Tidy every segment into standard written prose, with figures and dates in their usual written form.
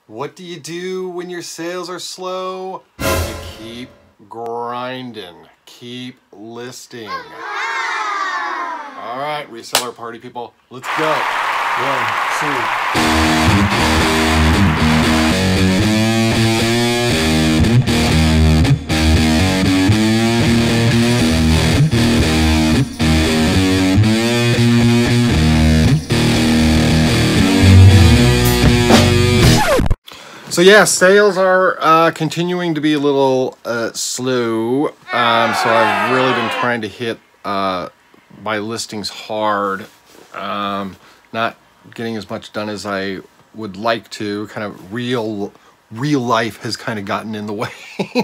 What do you do when your sales are slow? You keep grinding, keep listing. All right, reseller party people, let's go. 1, 2. So yeah, sales are continuing to be a little slow. So I've really been trying to hit my listings hard. Not getting as much done as I would like to. Kind of real life has kind of gotten in the way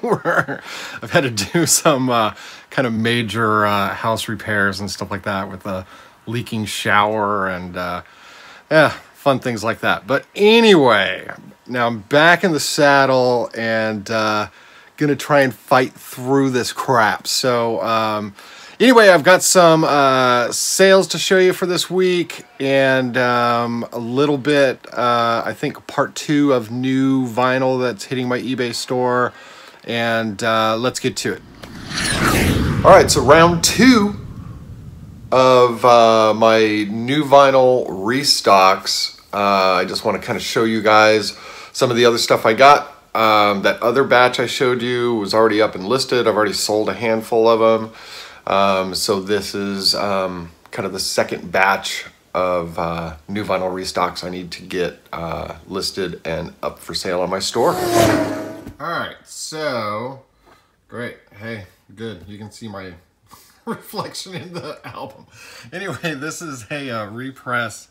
where I've had to do some kind of major house repairs and stuff like that with a leaking shower and yeah, fun things like that. But anyway, now I'm back in the saddle and gonna try and fight through this crap. So anyway, I've got some sales to show you for this week and a little bit, I think part 2 of new vinyl that's hitting my eBay store, and let's get to it. All right, so round 2 of my new vinyl restocks. I just want to kind of show you guys some of the other stuff I got. That other batch I showed you was already up and listed. I've already sold a handful of them. So this is kind of the second batch of new vinyl restocks I need to get listed and up for sale on my store. All right, so great. Hey, good. You can see my reflection in the album. Anyway, this is a repress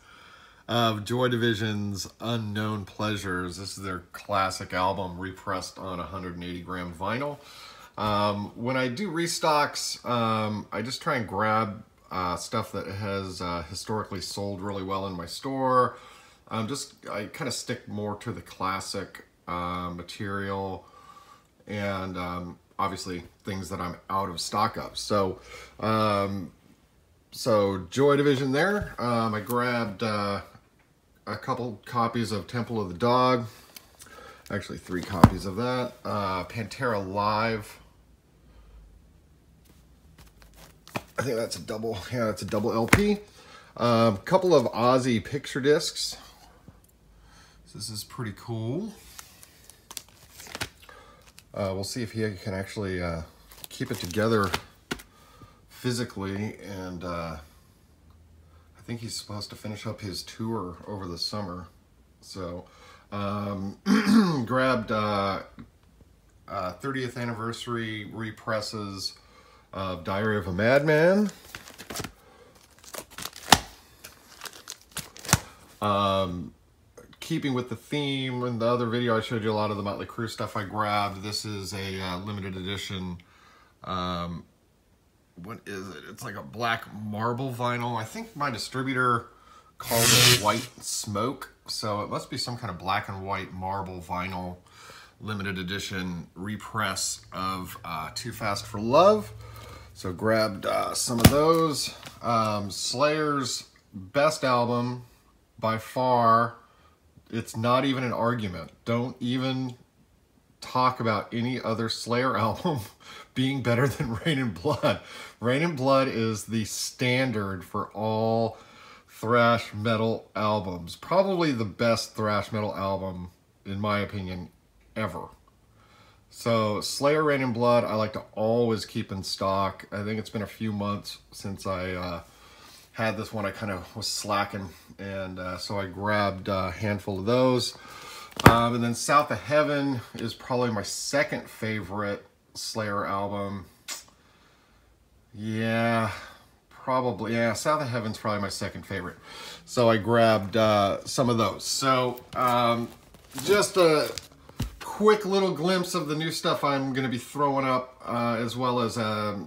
of Joy Division's Unknown Pleasures. This is their classic album repressed on 180 gram vinyl. When I do restocks, I just try and grab stuff that has historically sold really well in my store. I kind of stick more to the classic material and obviously things that I'm out of stock of. So Joy Division there. I grabbed a couple copies of Temple of the Dog. Actually 3 copies of that. Pantera Live. I think that's a double, yeah, that's a double LP. Couple of Ozzy picture discs. So this is pretty cool. We'll see if he can actually keep it together physically, and I think he's supposed to finish up his tour over the summer. So grabbed 30th anniversary represses of Diary of a Madman. Keeping with the theme, in the other video I showed you a lot of the Motley Crue stuff I grabbed. This is a limited edition, what is it? It's like a black marble vinyl. I think my distributor called it White Smoke, so it must be some kind of black and white marble vinyl limited edition repress of Too Fast for Love. So grabbed some of those. Slayer's best album by far. It's not even an argument. Don't even talk about any other Slayer album being better than Rain and Blood. Rain and Blood is the standard for all thrash metal albums. Probably the best thrash metal album, in my opinion, ever. So Slayer Rain and Blood, I like to always keep in stock. I think it's been a few months since I had this one. I kind of was slacking, and so I grabbed a handful of those. And then South of Heaven is probably my second favorite Slayer album. Yeah, probably. Yeah, South of Heaven's probably my second favorite. So I grabbed some of those. So just a quick little glimpse of the new stuff I'm going to be throwing up, as well as a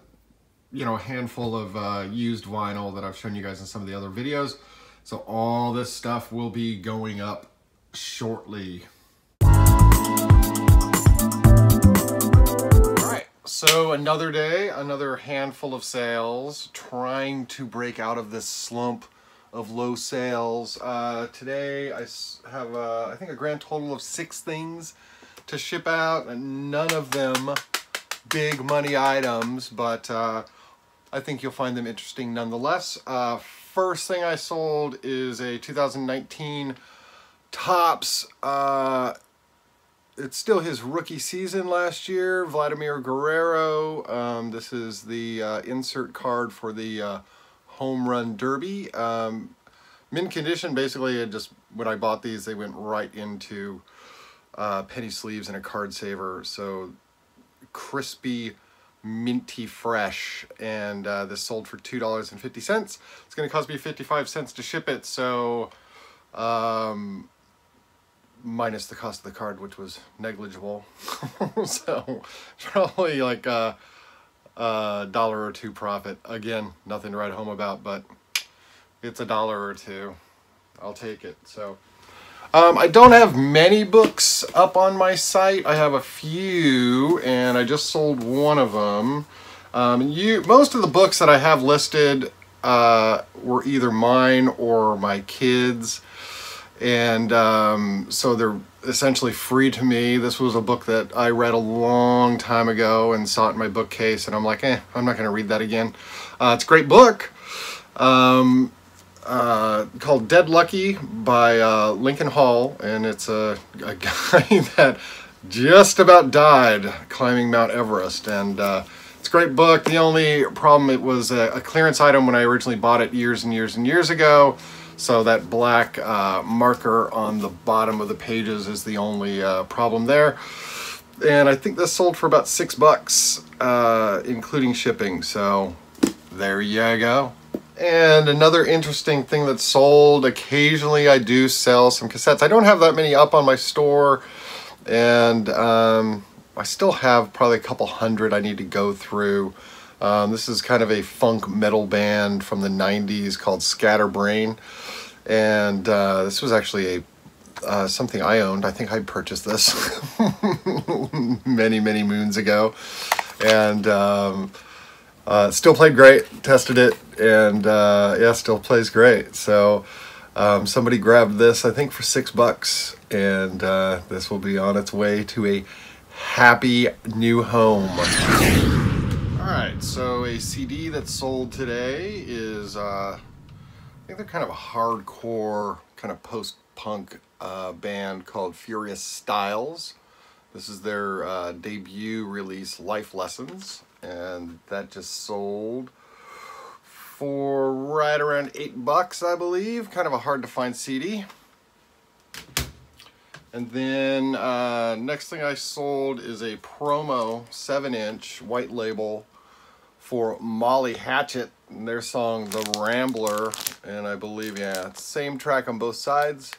handful of used vinyl that I've shown you guys in some of the other videos. So all this stuff will be going up shortly. All right, so another day, another handful of sales, trying to break out of this slump of low sales. Today I have I think a grand total of 6 things to ship out, and none of them big money items, but I think you'll find them interesting nonetheless. First thing I sold is a 2019 Topps. It's still his rookie season last year, Vladimir Guerrero. This is the insert card for the Home Run Derby. Mint condition, basically, when I bought these, they went right into penny sleeves and a card saver. So crispy, minty fresh, and this sold for $2.50. It's going to cost me 55 cents to ship it, so minus the cost of the card, which was negligible. So probably like a dollar or two profit. Again, nothing to write home about, but it's a dollar or two. I'll take it. So I don't have many books up on my site. I have a few, and I just sold one of them. Most of the books that I have listed were either mine or my kids', and so they're essentially free to me. This was a book that I read a long time ago and saw it in my bookcase, and I'm like, I'm not going to read that again. It's a great book. Called Dead Lucky by Lincoln Hall, and it's a guy that just about died climbing Mount Everest, and it's a great book. The only problem, it was a clearance item when I originally bought it years and years and years ago, so that black marker on the bottom of the pages is the only problem there. And I think this sold for about $6, including shipping, so there you go. And another interesting thing that sold, occasionally I do sell some cassettes. I don't have that many up on my store, and I still have probably a couple hundred I need to go through. This is kind of a funk metal band from the 90s called Scatterbrain, and this was actually something I owned. I think I purchased this many moons ago, and still played great. Tested it, and yeah, still plays great. So somebody grabbed this, I think, for $6, and this will be on its way to a happy new home. Alright, so a CD that sold today is, I think they're kind of a hardcore, kind of post-punk band called Furious Styles. This is their debut release, Life Lessons, and that just sold for right around $8, I believe. Kind of a hard to find CD. And then next thing I sold is a promo 7-inch white label for Molly Hatchet and their song The Rambler, and I believe, yeah, same track on both sides.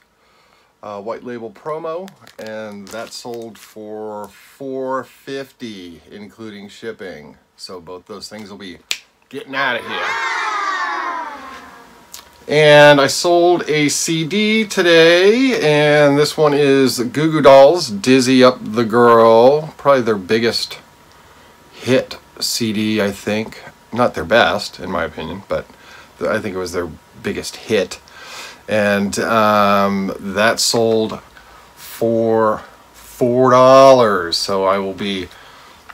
White label promo, and that sold for $4.50 including shipping. So both those things will be getting out of here. And I sold a CD today, and this one is Goo Goo Dolls, Dizzy Up the Girl. Probably their biggest hit CD, I think. Not their best, in my opinion, but I think it was their biggest hit. And that sold for $4, so I will be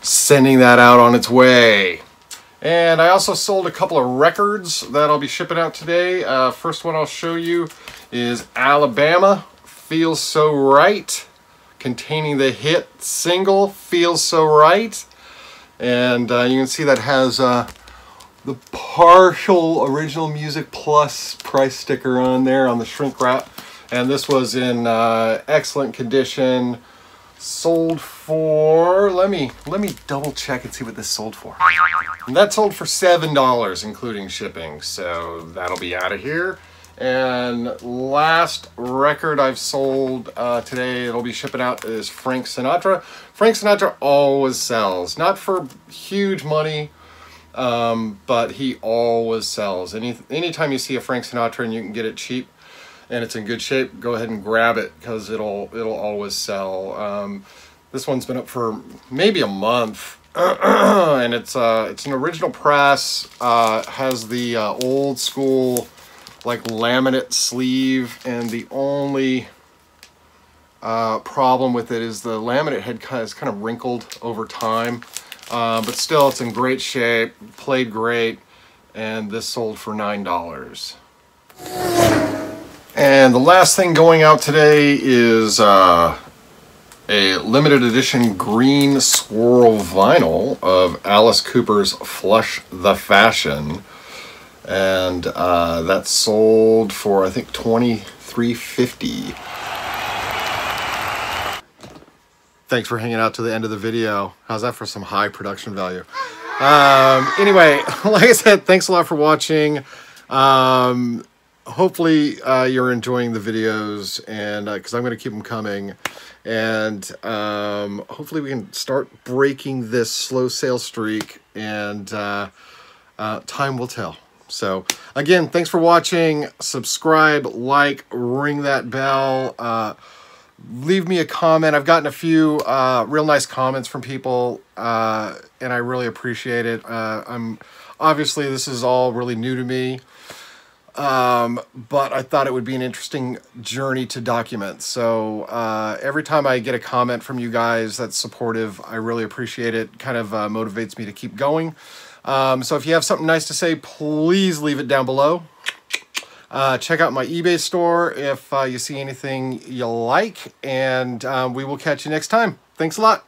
sending that out on its way. And I also sold a couple of records that I'll be shipping out today. First one I'll show you is Alabama, Feels So Right, containing the hit single Feels So Right. And you can see that has the partial original music plus price sticker on there on the shrink wrap, and this was in excellent condition. Sold for, let me double check and see what this sold for. And that sold for $7 including shipping, so that'll be out of here. And last record I've sold today, it'll be shipping out, is Frank Sinatra. Frank Sinatra always sells, not for huge money, but he always sells. Anytime you see a Frank Sinatra and you can get it cheap and it's in good shape, go ahead and grab it, because it'll always sell. This one's been up for maybe a month, and it's an original press. Has the old school like laminate sleeve, and the only problem with it is the laminate head is kind of wrinkled over time, but still it's in great shape, played great, and this sold for $9. And the last thing going out today is a limited edition green swirl vinyl of Alice Cooper's Flush the Fashion, and that sold for I think $23.50. Thanks for hanging out to the end of the video. How's that for some high production value? Anyway, like I said, thanks a lot for watching. Hopefully you're enjoying the videos, and because I'm going to keep them coming, and hopefully we can start breaking this slow sale streak, and time will tell. So again, thanks for watching. Subscribe, like, ring that bell. Leave me a comment. I've gotten a few real nice comments from people, and I really appreciate it. Obviously this is all really new to me, but I thought it would be an interesting journey to document. So every time I get a comment from you guys that's supportive, I really appreciate it. Kind of motivates me to keep going. So if you have something nice to say, please leave it down below. Check out my eBay store if you see anything you like, and we will catch you next time. Thanks a lot.